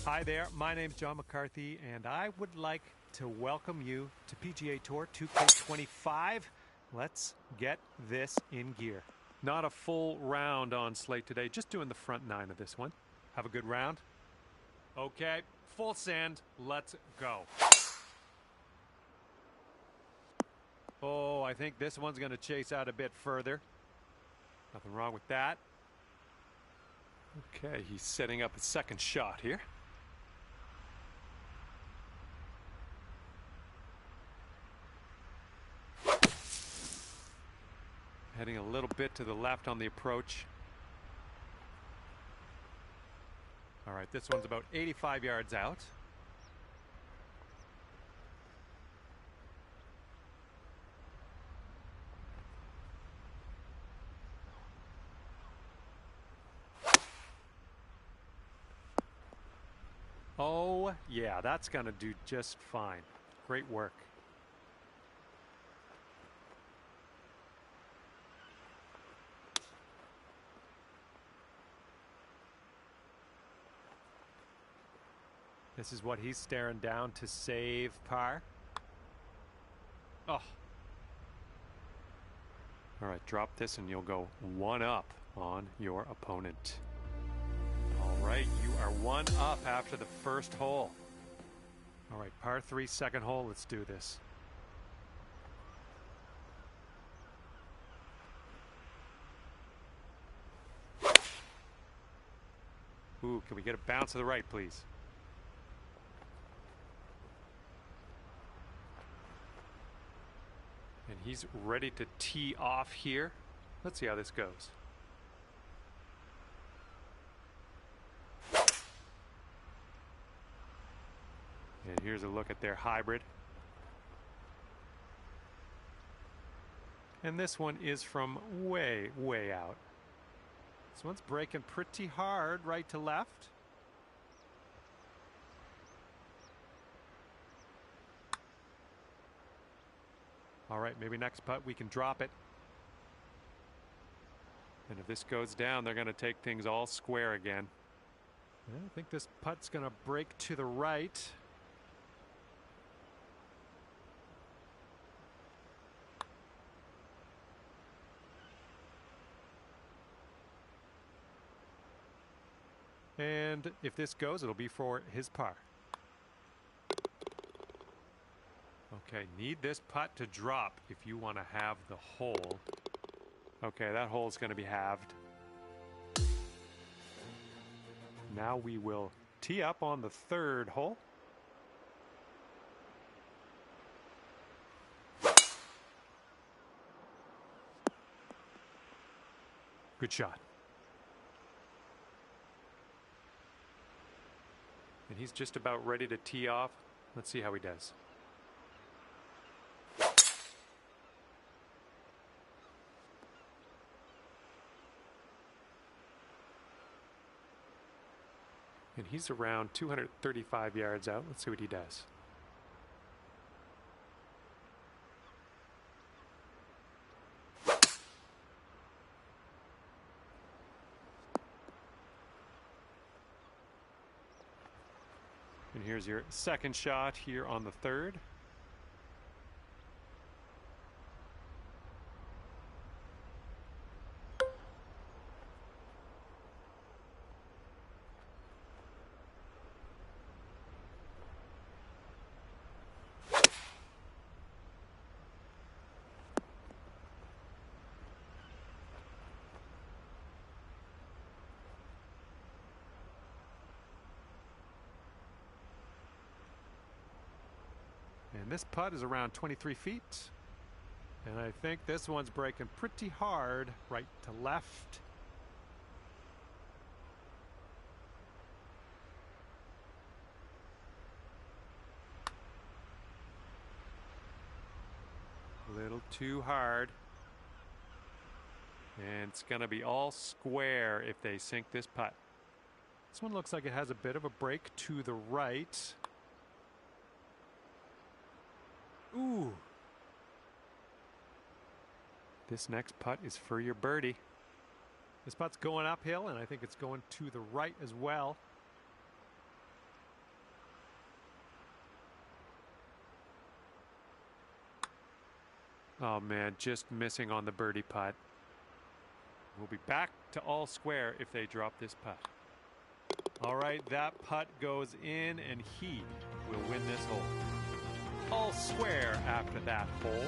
Hi there, my name's John McCarthy, and I would like to welcome you to PGA Tour 2K25. Let's get this in gear. Not a full round on slate today, just doing the front nine of this one. Have a good round? Okay, full send, let's go. Oh, I think this one's going to chase out a bit further. Nothing wrong with that. Okay, he's setting up a second shot here. Heading a little bit to the left on the approach. All right, this one's about 85 yards out. Oh, yeah, that's going to do just fine. Great work. This is what he's staring down to save par. Oh. All right, drop this and you'll go one up on your opponent. All right, you are one up after the first hole. All right, par 3, second hole. Let's do this. Ooh, can we get a bounce to the right, please? And he's ready to tee off here. Let's see how this goes. And here's a look at their hybrid. And this one is from way, way out. This one's breaking pretty hard right to left. All right, maybe next putt we can drop it. And if this goes down, they're going to take things all square again. I think this putt's going to break to the right. And if this goes, it'll be for his par. Okay, need this putt to drop if you want to have the hole. Okay, that hole's going to be halved. Now we will tee up on the third hole. Good shot. And he's just about ready to tee off. Let's see how he does. And he's around 235 yards out. Let's see what he does. And here's your second shot here on the third. And this putt is around 23 feet. And I think this one's breaking pretty hard right to left. A little too hard. And it's going to be all square if they sink this putt. This one looks like it has a bit of a break to the right. Ooh. This next putt is for your birdie. This putt's going uphill, and I think it's going to the right as well. Oh man, just missing on the birdie putt. We'll be back to all square if they drop this putt. All right, that putt goes in and he will win this hole. All square after that hole.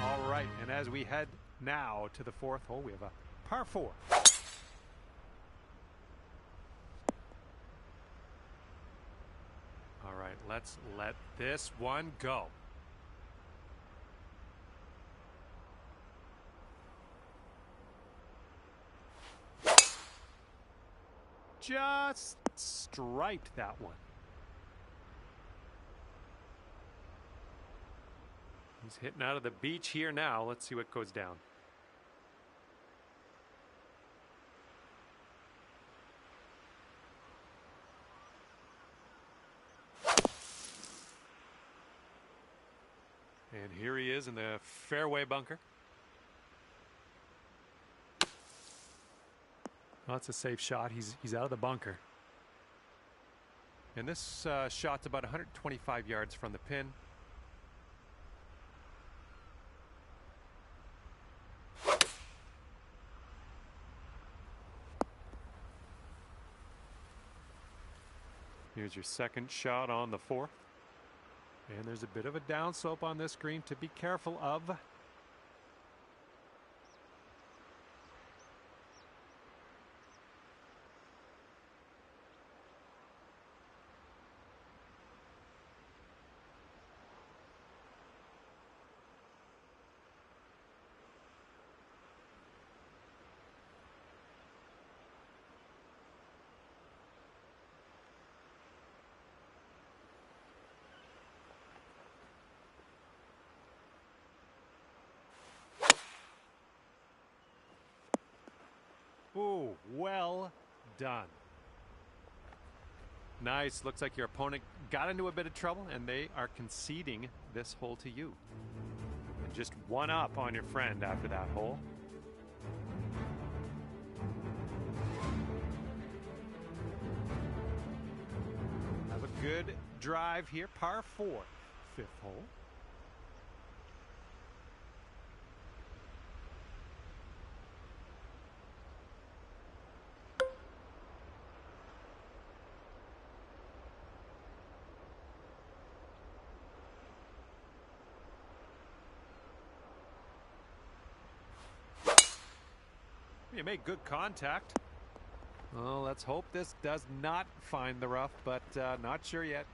All right, and as we head now to the fourth hole, we have a par 4. All right, let's let this one go. Just striped that one. He's hitting out of the beach here now. Let's see what goes down. And here he is in the fairway bunker. Well, that's a safe shot. He's out of the bunker. And this shot's about 125 yards from the pin. Here's your second shot on the 4th. And there's a bit of a downslope on this green to be careful of. Ooh, well done. Nice. Looks like your opponent got into a bit of trouble, and they are conceding this hole to you. And just one up on your friend after that hole. Have a good drive here. Par 4, 5th hole. You made good contact. Well, let's hope this does not find the rough, but not sure yet.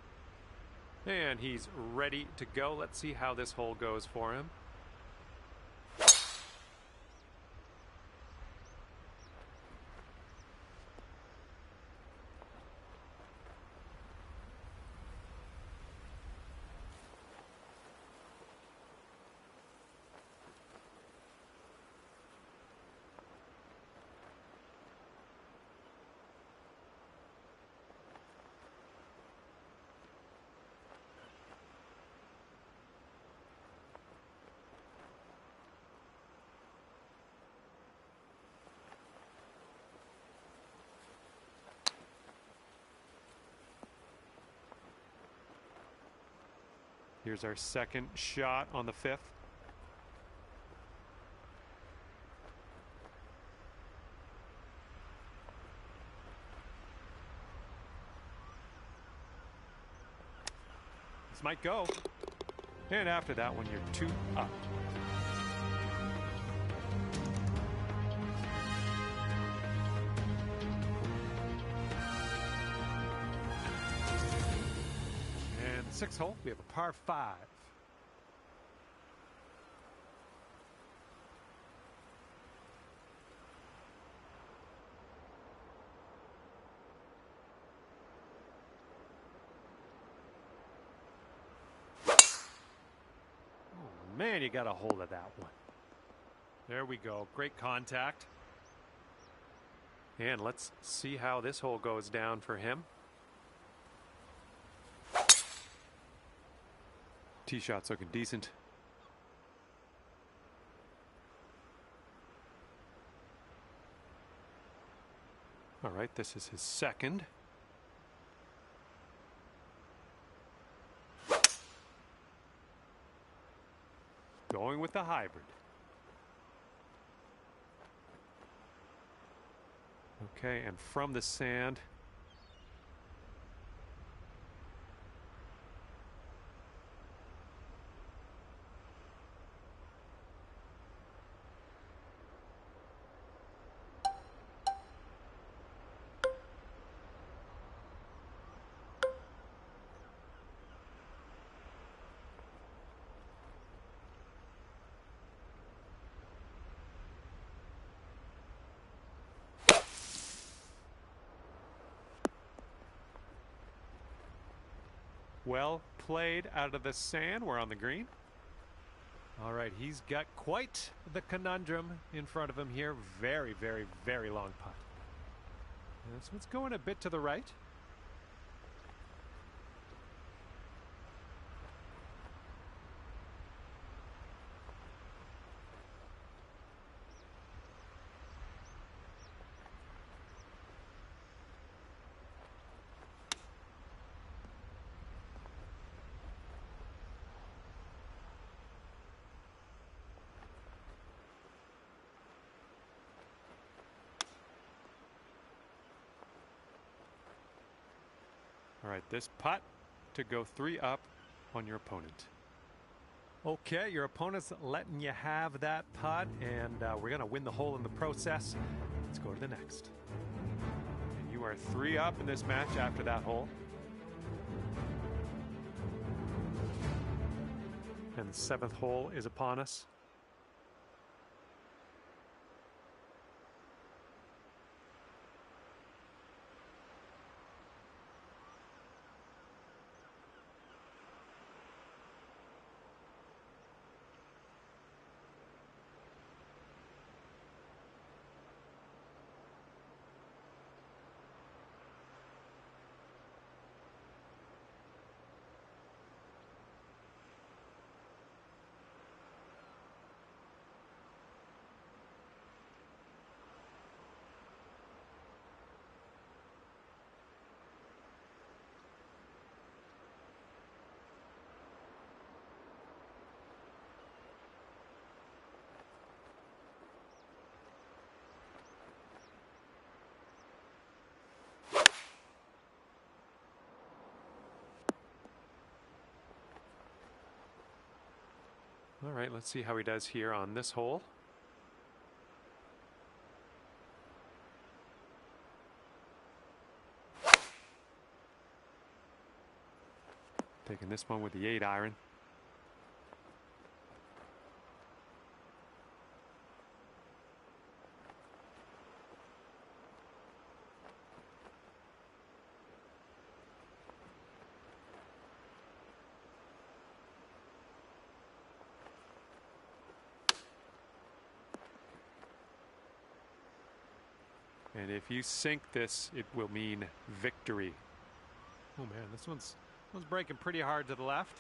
And he's ready to go. Let's see how this hole goes for him. Here's our second shot on the 5th. This might go. And after that one, you're 2 up. And the 6th hole, we have a par 5. Man, you got a hold of that one. There we go. Great contact. And let's see how this hole goes down for him. Tee shot's looking decent. All right, this is his second. with the hybrid. Okay, and from the sand. Well played out of the sand. We're on the green. All right, he's got quite the conundrum in front of him here. Very, very, very long putt. And this one's going a bit to the right. All right, this putt to go 3 up on your opponent. Okay, your opponent's letting you have that putt, and we're going to win the hole in the process. Let's go to the next. And you are 3 up in this match after that hole. And the 7th hole is upon us. All right, let's see how he does here on this hole. Taking this one with the 8-iron. And if you sink this, it will mean victory. Oh man, this one's breaking pretty hard to the left.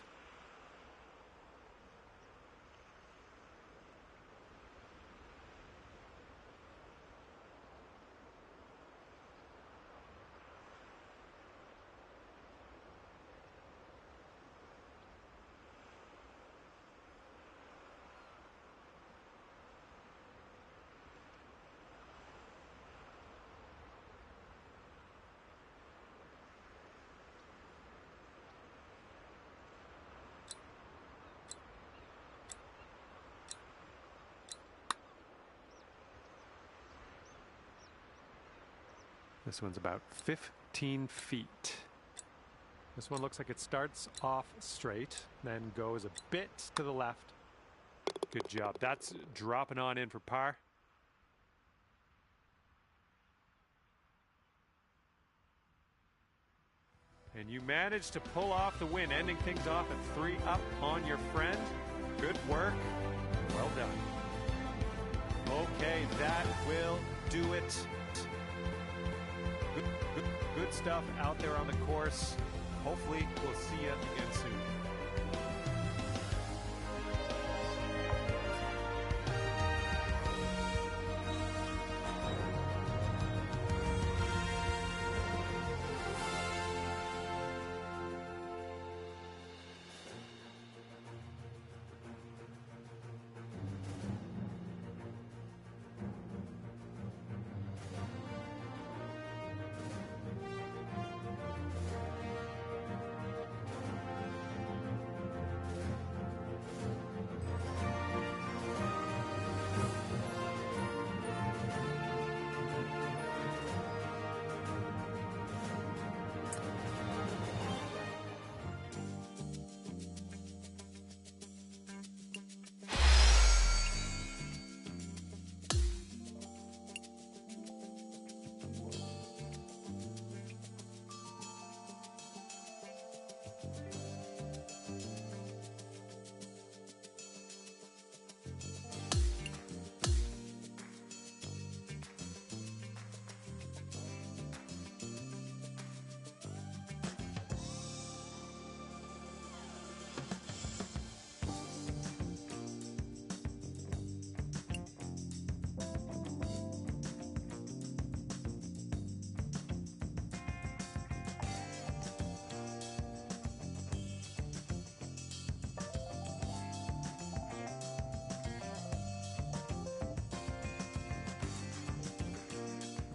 This one's about 15 feet. This one looks like it starts off straight, then goes a bit to the left. Good job. That's dropping on in for par. And you managed to pull off the win, ending things off at 3 up on your friend. Good work. Well done. Okay, that will do it. Good stuff out there on the course. Hopefully, we'll see you again soon.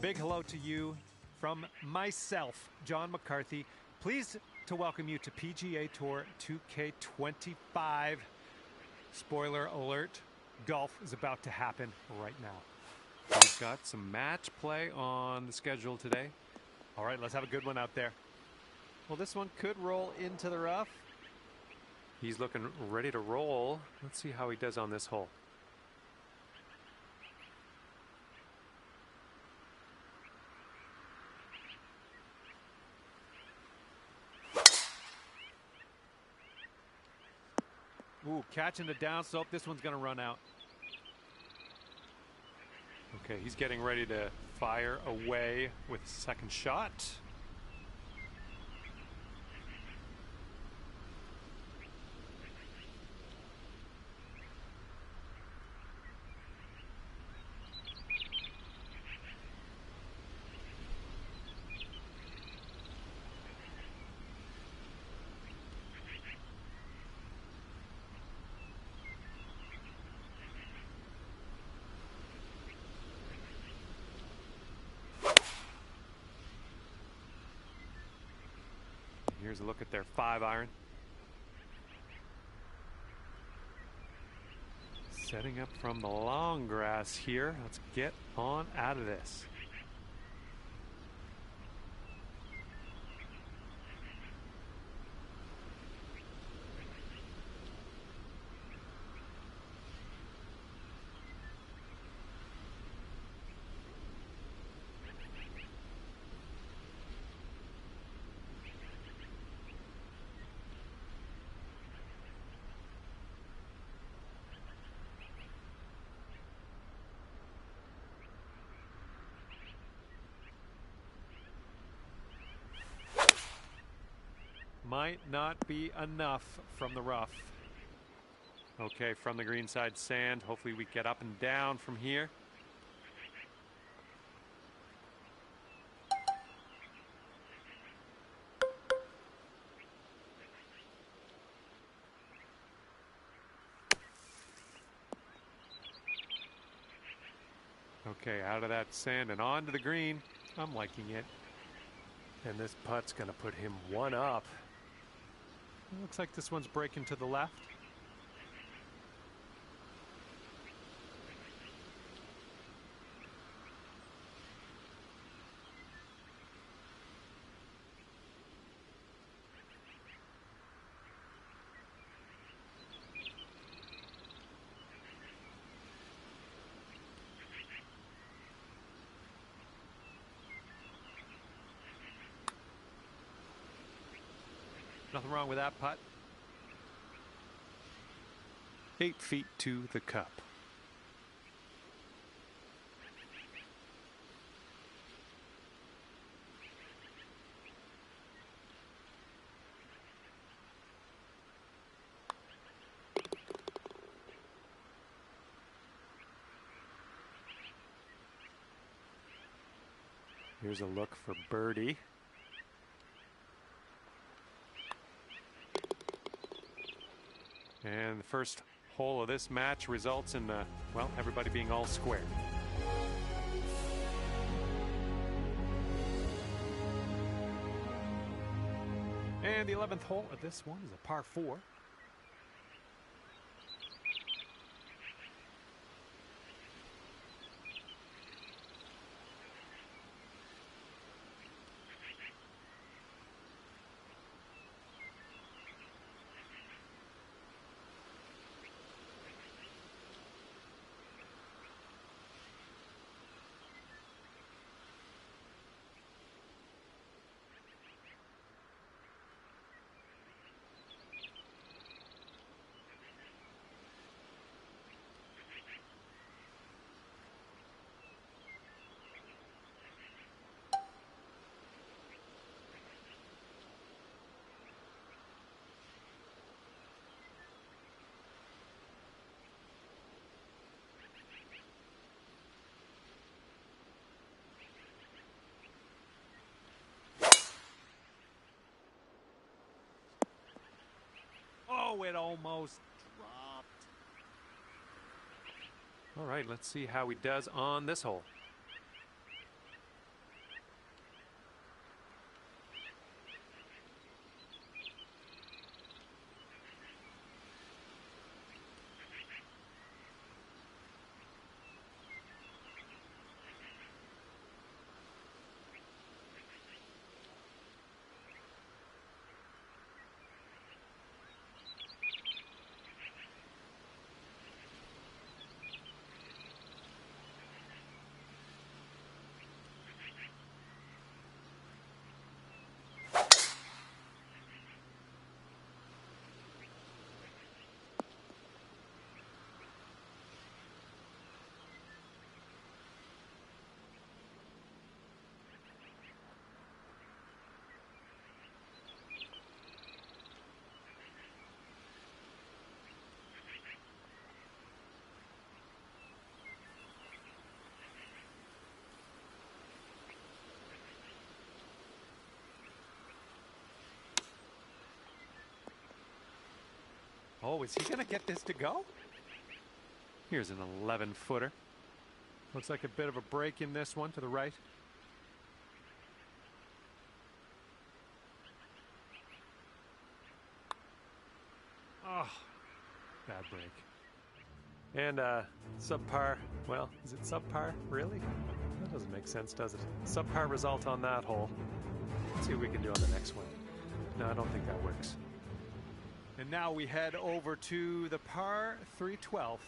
big hello to you from myself, John McCarthy. Pleased to welcome you to PGA Tour 2K25. Spoiler alert, golf is about to happen right now. We've got some match play on the schedule today. All right, let's have a good one out there. Well, this one could roll into the rough. He's looking ready to roll. Let's see how he does on this hole. Ooh, catching the downslope. This one's going to run out. Okay, he's getting ready to fire away with a second shot. Here's a look at their 5-iron. Setting up from the long grass here. Let's get on out of this. Might not be enough from the rough. Okay, from the green side sand. Hopefully we get up and down from here. Okay, out of that sand and onto the green. I'm liking it. And this putt's going to put him one up. It looks like this one's breaking to the left. Nothing wrong with that putt. 8 feet to the cup. Here's a look for birdie. And the first hole of this match results in, well, everybody being all square. And the 11th hole of this one is a par 4. Oh, it almost dropped. All right, let's see how he does on this hole. Oh, is he going to get this to go? Here's an 11-footer. Looks like a bit of a break in this one to the right. Oh, bad break. And subpar, well, is it subpar? Really? That doesn't make sense, does it? Subpar result on that hole. Let's see what we can do on the next one. No, I don't think that works. And now we head over to the par 3/12.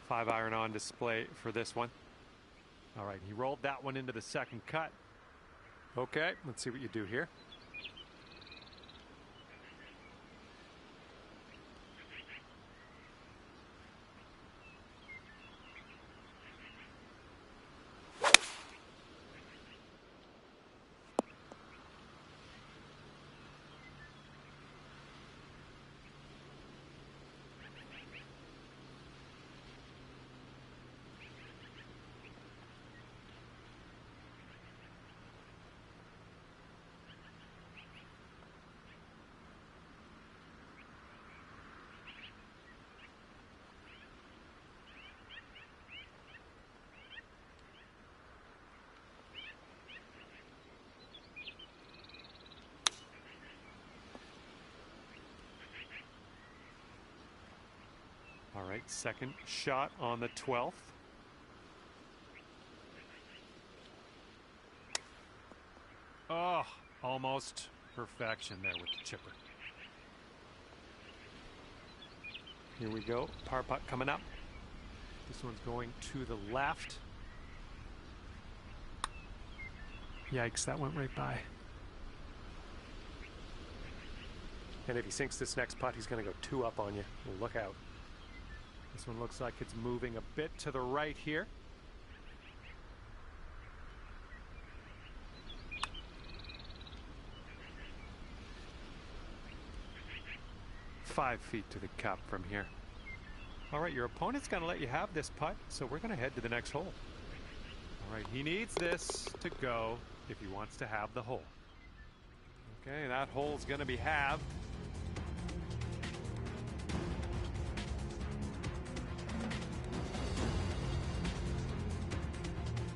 Five-iron on display for this one. All right, he rolled that one into the second cut. Okay, let's see what you do here. All right, second shot on the 12th. Oh, almost perfection there with the chipper. Here we go, par putt coming up. This one's going to the left. Yikes, that went right by. And if he sinks this next putt, he's going to go 2 up on you. Well, look out. This one looks like it's moving a bit to the right here. Five feet to the cup from here. All right, your opponent's going to let you have this putt, so we're going to head to the next hole. All right, he needs this to go if he wants to have the hole. Okay, that hole's going to be halved.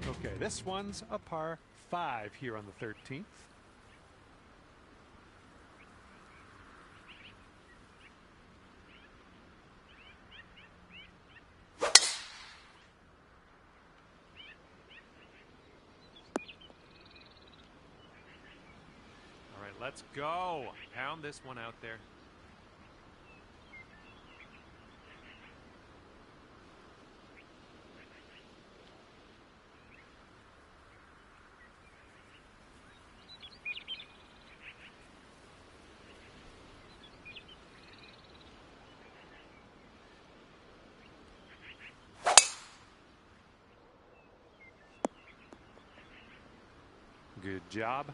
Okay, this one's a par 5 here on the 13th. All right, let's go. Pound this one out there. Good job.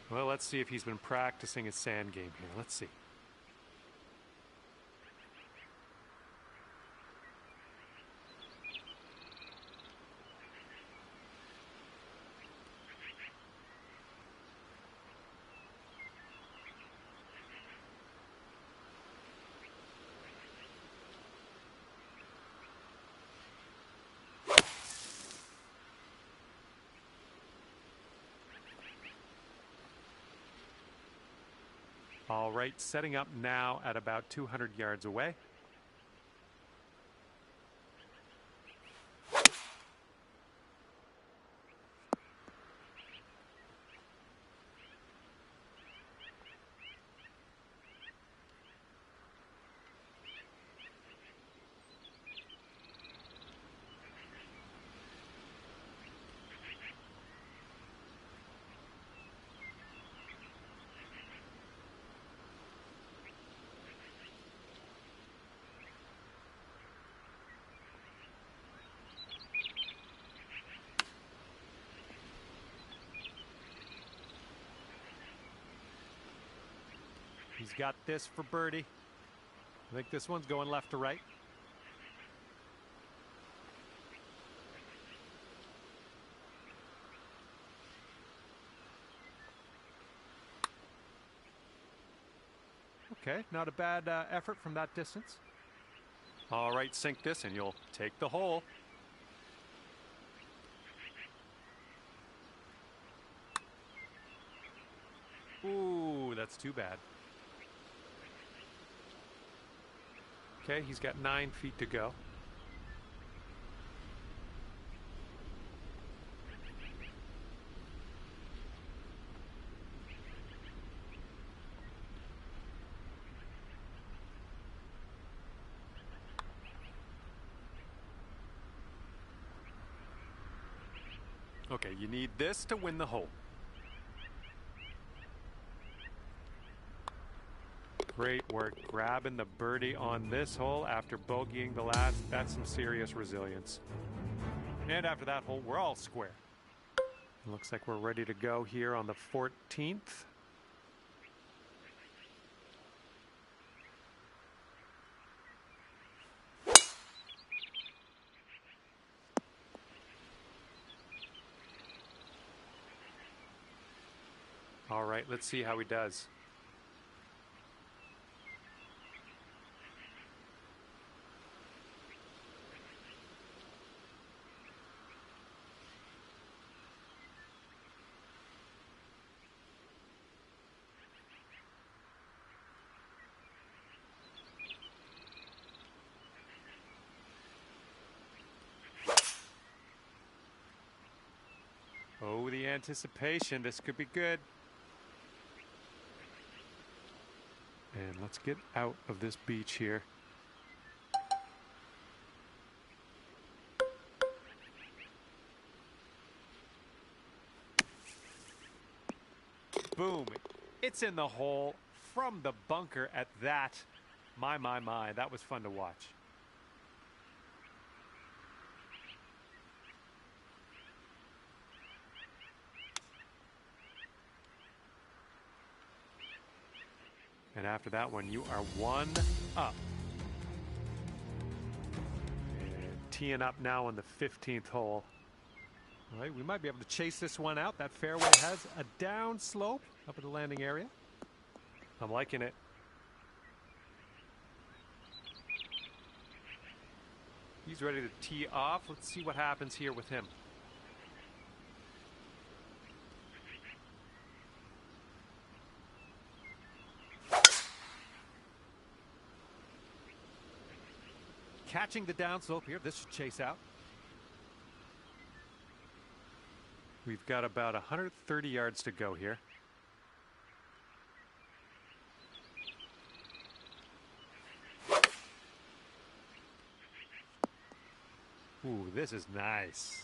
Well, let's see if he's been practicing his sand game here. Let's see. All right, setting up now at about 200 yards away. He's got this for birdie. I think this one's going left to right. Okay, not a bad effort from that distance. All right, sink this and you'll take the hole. Ooh, that's too bad. Okay, he's got 9 feet to go. Okay, you need this to win the hole. Great work grabbing the birdie on this hole after bogeying the last. That's some serious resilience. And after that hole, we're all square. Looks like we're ready to go here on the 14th. All right, let's see how he does. Oh, the anticipation. This could be good. And let's get out of this beach here. Boom. It's in the hole from the bunker at that. My. That was fun to watch. And after that one, you are 1 up. And teeing up now on the 15th hole. All right, we might be able to chase this one out. That fairway has a down slope up at the landing area. I'm liking it. He's ready to tee off. Let's see what happens here with him. Catching the downslope here. This should chase out. We've got about 130 yards to go here. Ooh, this is nice.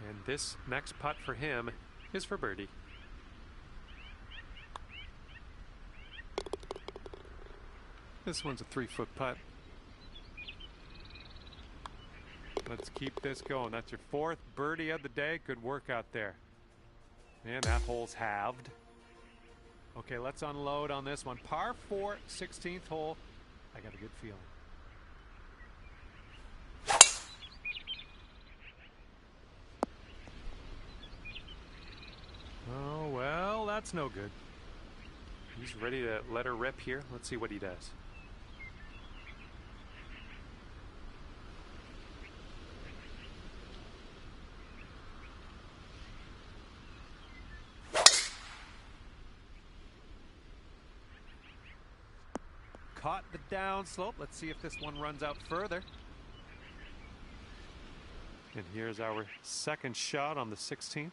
And this next putt for him is for birdie. This one's a 3-foot putt. Let's keep this going. That's your 4th birdie of the day. Good work out there. And that hole's halved. Okay, let's unload on this one. Par 4, 16th hole. I got a good feeling. Oh, well, that's no good. He's ready to let her rip here. Let's see what he does. Caught the downslope. Let's see if this one runs out further. And here's our second shot on the 16th.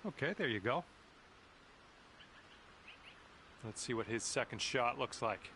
Okay, there you go. Let's see what his second shot looks like.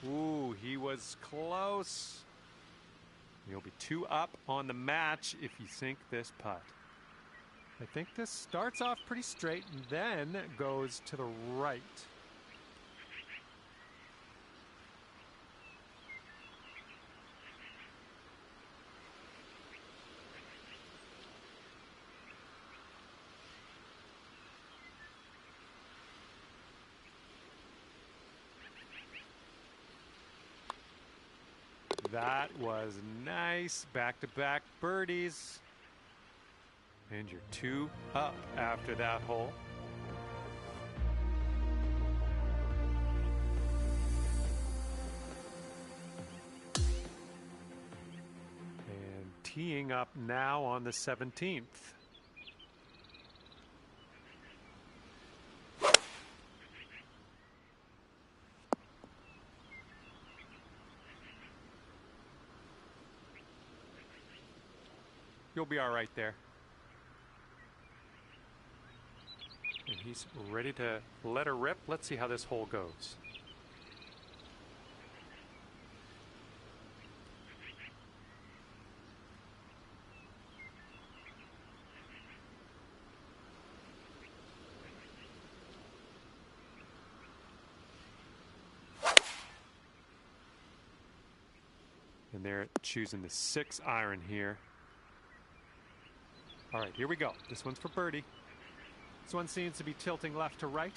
Ooh, he was close. You'll be 2 up on the match if you sink this putt. I think this starts off pretty straight and then goes to the right. That was nice. Back-to-back birdies. And you're 2 up after that hole. And teeing up now on the 17th. You'll be all right there. And he's ready to let her rip. Let's see how this hole goes. And they're choosing the 6 iron here. All right, here we go. This one's for birdie. This one seems to be tilting left to right.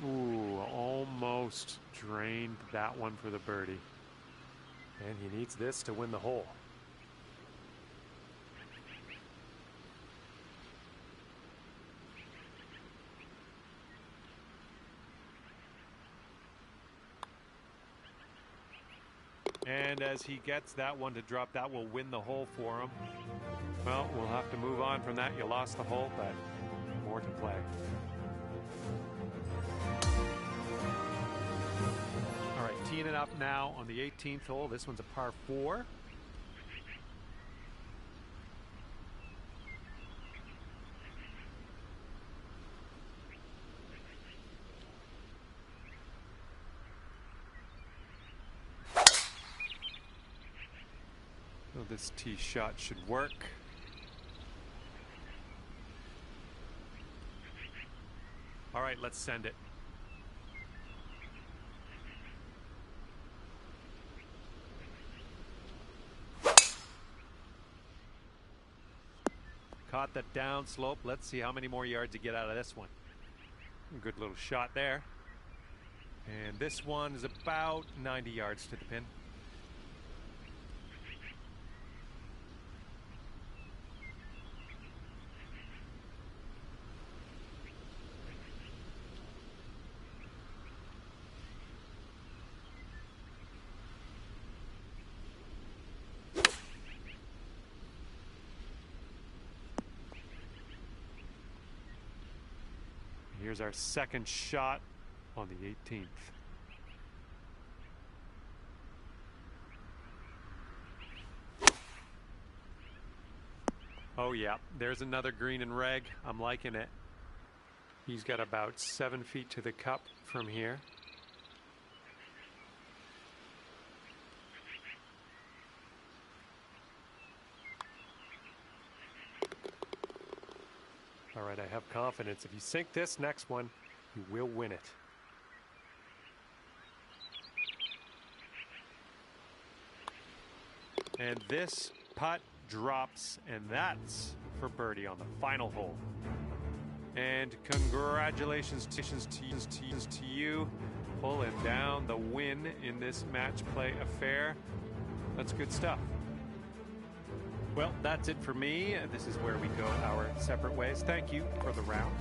Ooh, almost drained that one for the birdie. And he needs this to win the hole. And as he gets that one to drop, that will win the hole for him. Well, we'll have to move on from that. You lost the hole, but more to play. All right, teeing it up now on the 18th hole. This one's a par 4. So this tee shot should work. All right, let's send it. Caught that down slope. Let's see how many more yards you get out of this one. Good little shot there. And this one is about 90 yards to the pin. Here's our second shot on the 18th. Oh yeah, there's another green and reg. I'm liking it. He's got about 7 feet to the cup from here. All right, I have confidence. If you sink this next one, you will win it. And this putt drops, and that's for birdie on the final hole. And congratulations to you, pulling down the win in this match play affair. That's good stuff. Well, that's it for me. This is where we go our separate ways. Thank you for the round.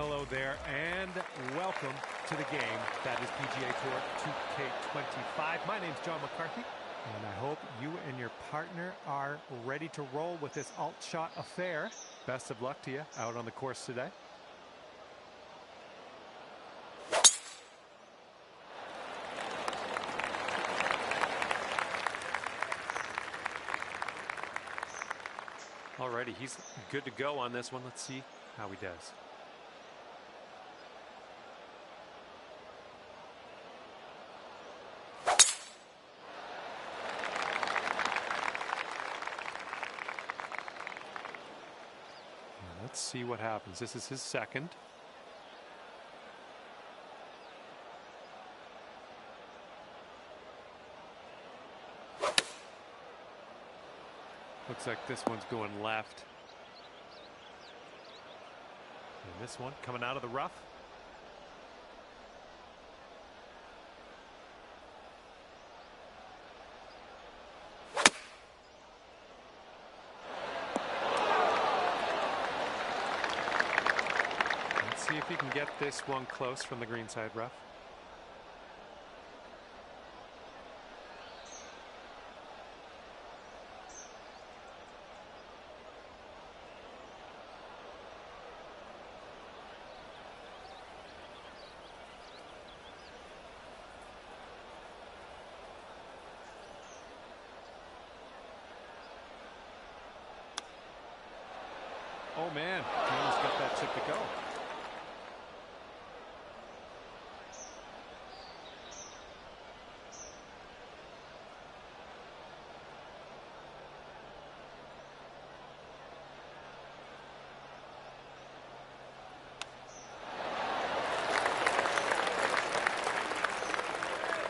Hello there, and welcome to the game that is PGA Tour 2K25. My name's John McCarthy, and I hope you and your partner are ready to roll with this alt shot affair. Best of luck to you out on the course today. Alrighty, he's good to go on this one. Let's see how he does. Let's see what happens. This is his second. Looks like this one's going left. And this one coming out of the rough. Let's see if he can get this one close from the greenside rough. Oh man, he almost got that chip to go.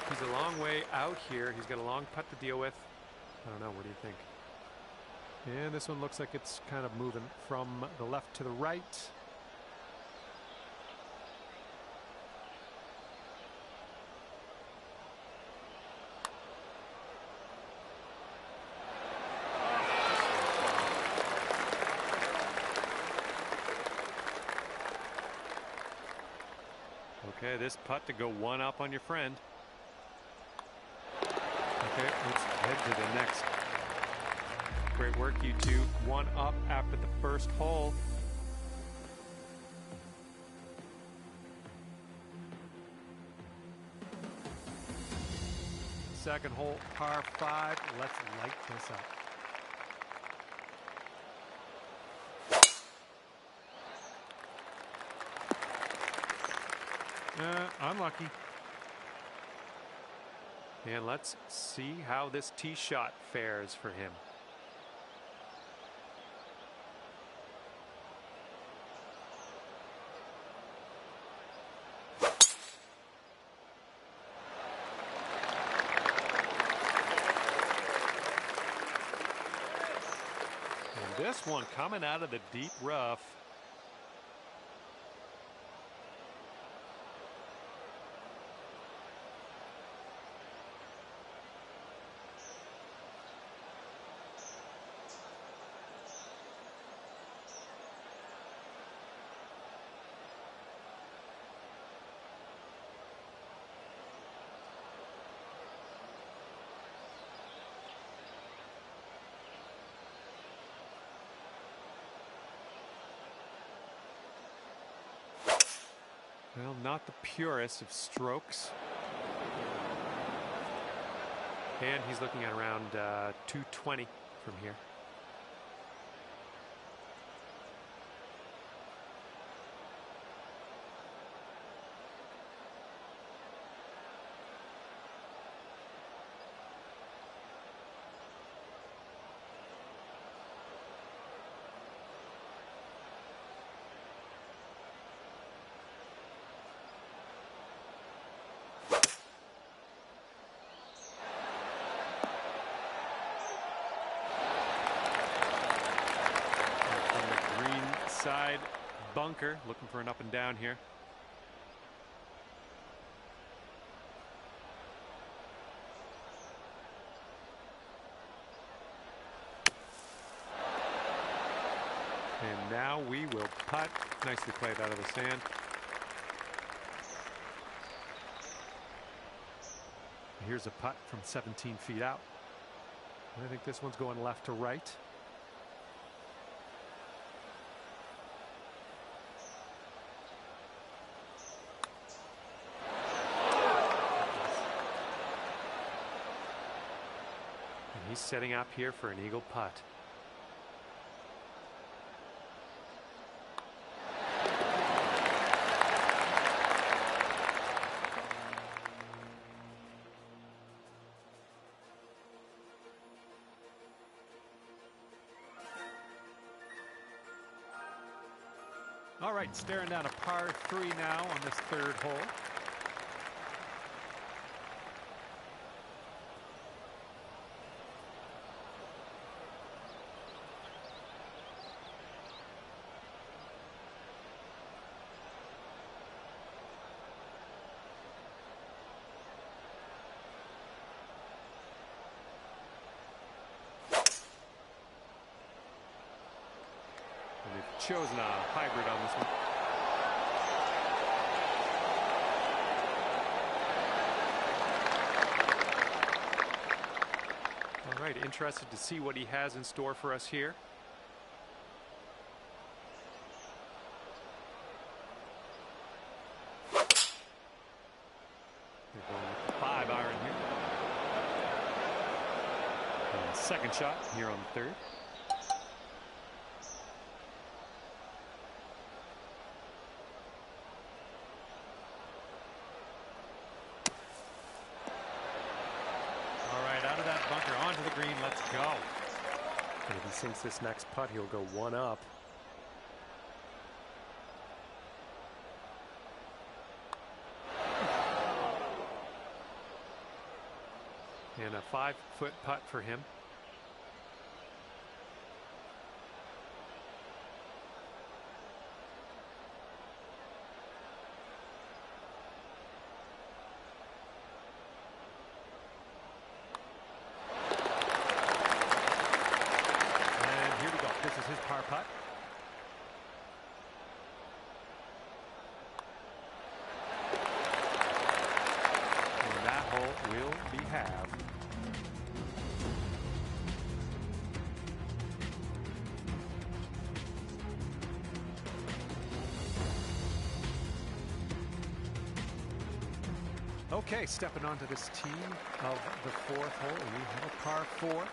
He's a long way out here. He's got a long putt to deal with. I don't know, what do you think? And this one looks like it's kind of moving from the left to the right. Okay, this putt to go one up on your friend. Okay, let's head to the next. Great work, you two. One up after the first hole. Second hole, par 5. Let's light this up. Unlucky. And let's see how this tee shot fares for him. And this one coming out of the deep rough. Well, not the purest of strokes. And he's looking at around 220 from here. Side bunker, looking for an up and down here. And now we will putt. Nicely played out of the sand. Here's a putt from 17 feet out. I think this one's going left to right. And he's setting up here for an eagle putt. All right, staring down a par 3 now on this third hole. And they've chosen a hybrid on this one. All right, interested to see what he has in store for us here. They're going with the 5-iron here. And the second shot here on the third. Out of that bunker onto the green. Let's go. And if he sinks this next putt, he'll go one up. And a 5-foot putt for him. This is his par putt. And that hole will be halved. Okay, stepping onto this tee of the fourth hole, and we have a par 4.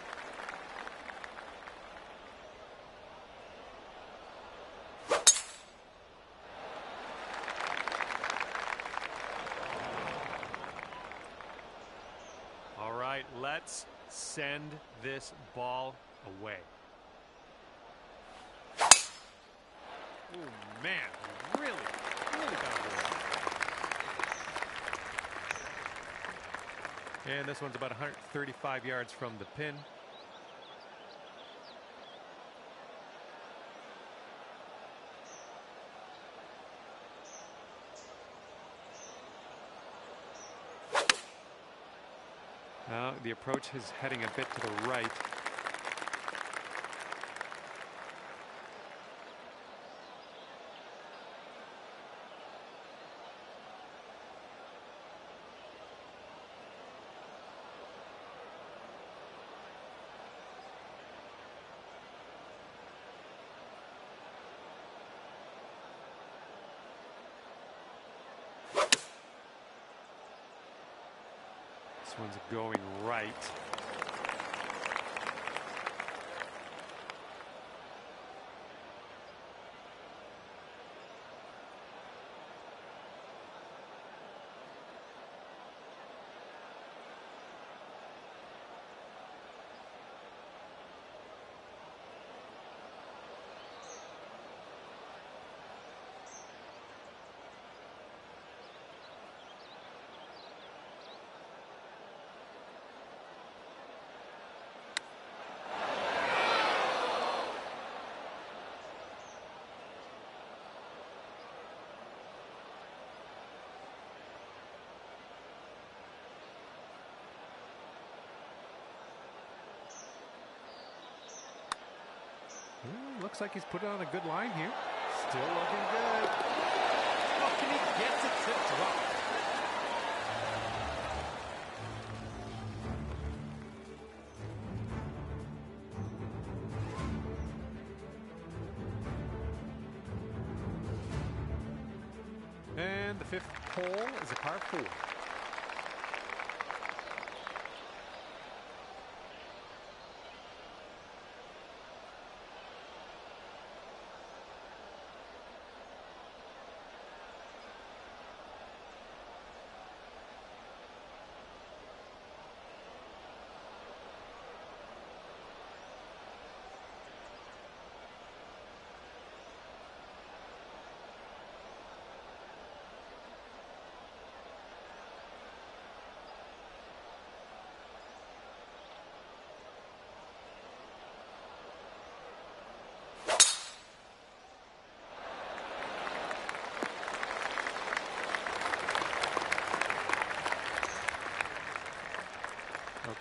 Let's send this ball away. Oh man, really got it. And this one's about 135 yards from the pin. Now the approach is heading a bit to the right. This one's going right. looks like he's put it on a good line here. Still looking good. Oh, and he gets it to drop. And the fifth hole is a par 4.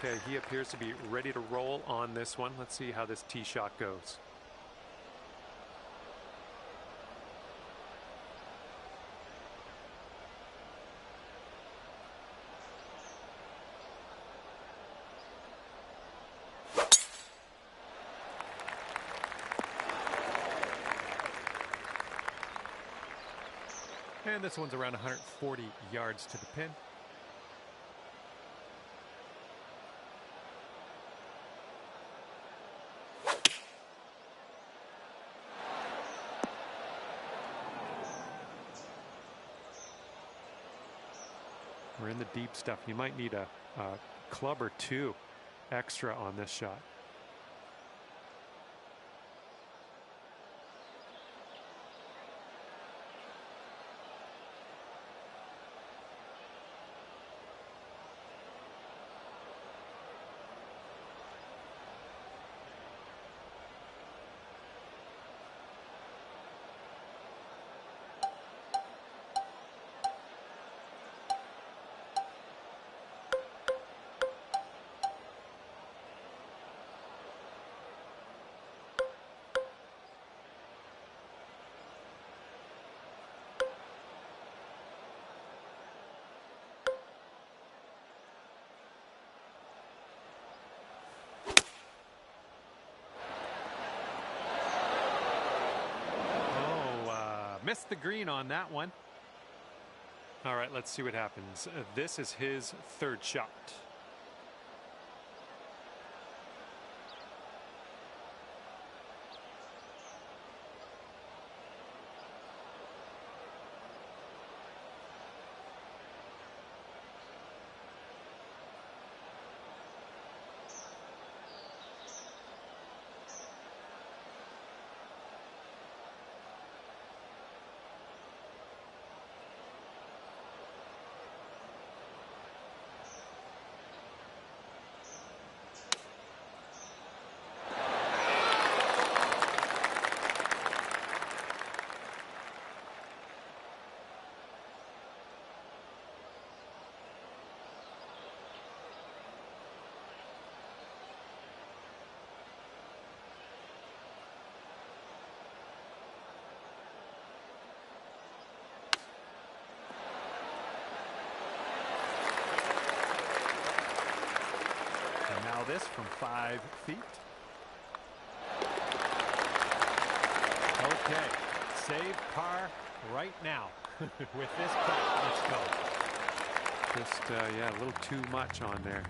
Okay, he appears to be ready to roll on this one. Let's see how this tee shot goes. And this one's around 140 yards to the pin. We're in the deep stuff. You might need a club or two extra on this shot. Missed the green on that one. All right, let's see what happens. This is his third shot. This from 5 feet. Okay, save par right now with this putt. Let's go. Just yeah, a little too much on there.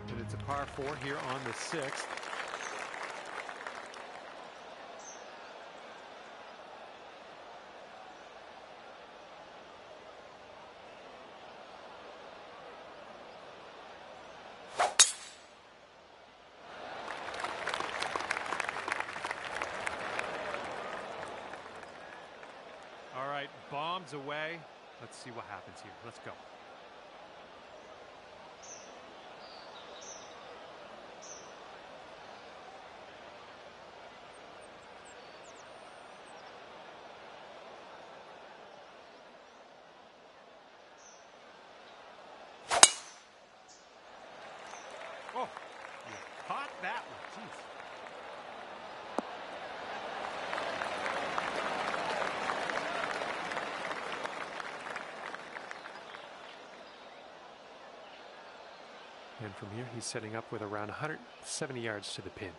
And it's a par 4 here on the 6th. Bombs away. Let's see what happens here. Let's go. Oh, you caught that one. Jeez. And from here, he's setting up with around 170 yards to the pin.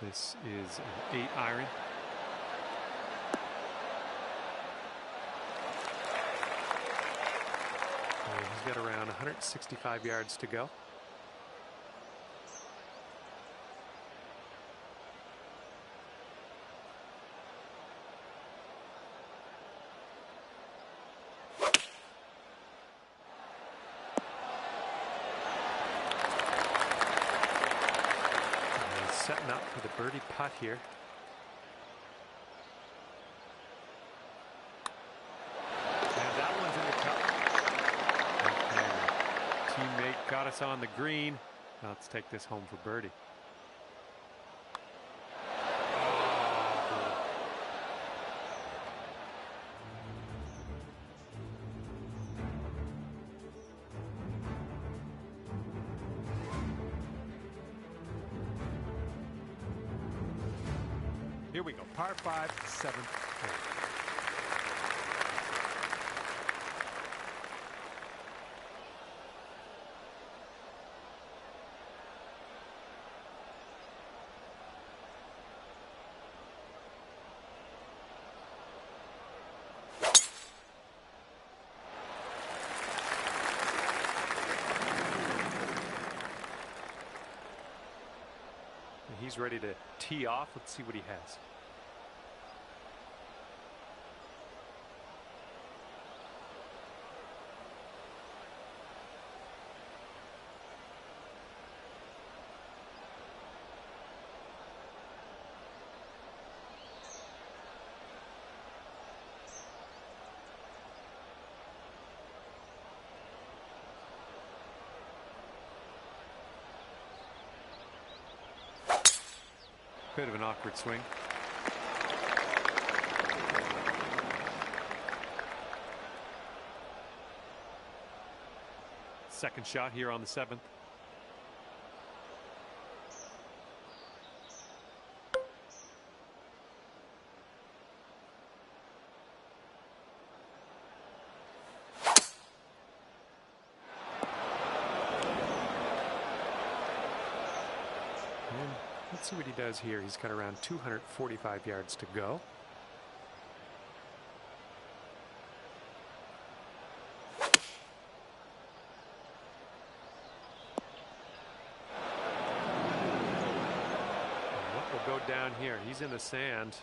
This is an 8-iron. And he's got around 165 yards to go. Setting up for the birdie putt here. And that one's in the cup. Okay. Teammate got us on the green. Now let's take this home for birdie. Here we go, par 5, 7th hole. He's ready to tee off. Let's see what he has. Bit of an awkward swing. Second shot here on the 7th. Let's see what he does here. He's got around 245 yards to go. And what will go down here? He's in the sand.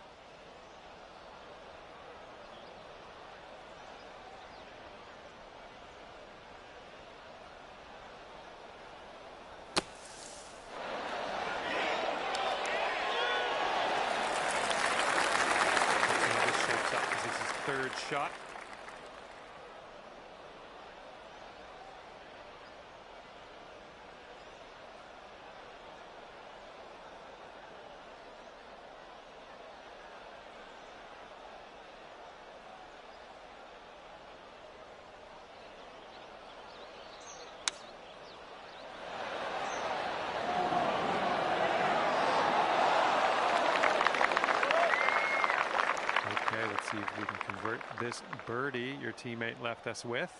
Third shot. Let's see if we can convert this birdie your teammate left us with.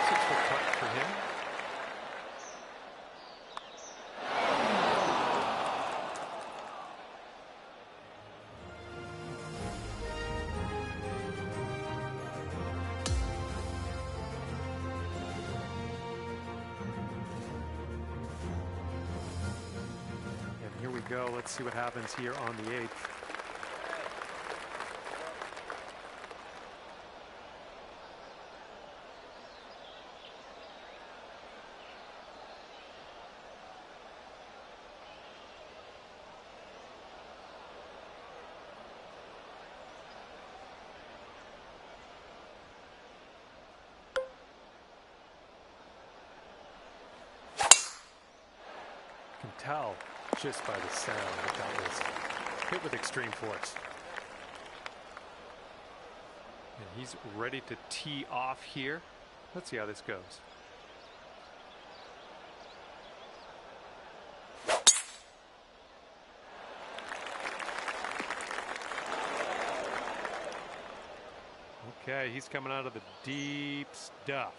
Six-foot putt for him. Here we go. Let's see what happens here on the 8th. can tell just by the sound that was hit with extreme force. And he's ready to tee off here. Let's see how this goes. Okay, he's coming out of the deep stuff.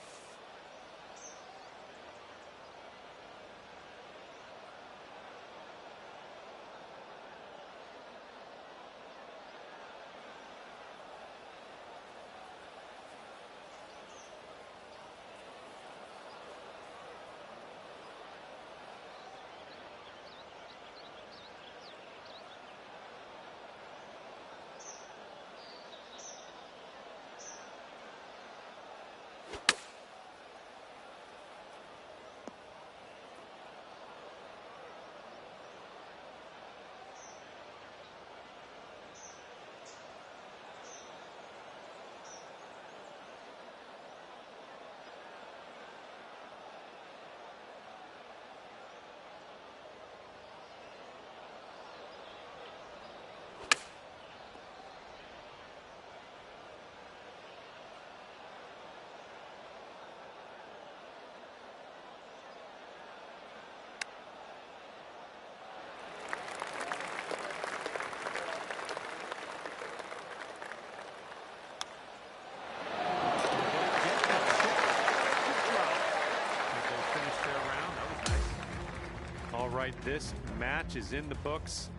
All right, this match is in the books,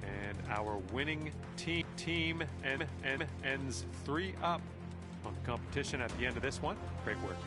and our winning team ends 3-up on the competition at the end of this one. Great work.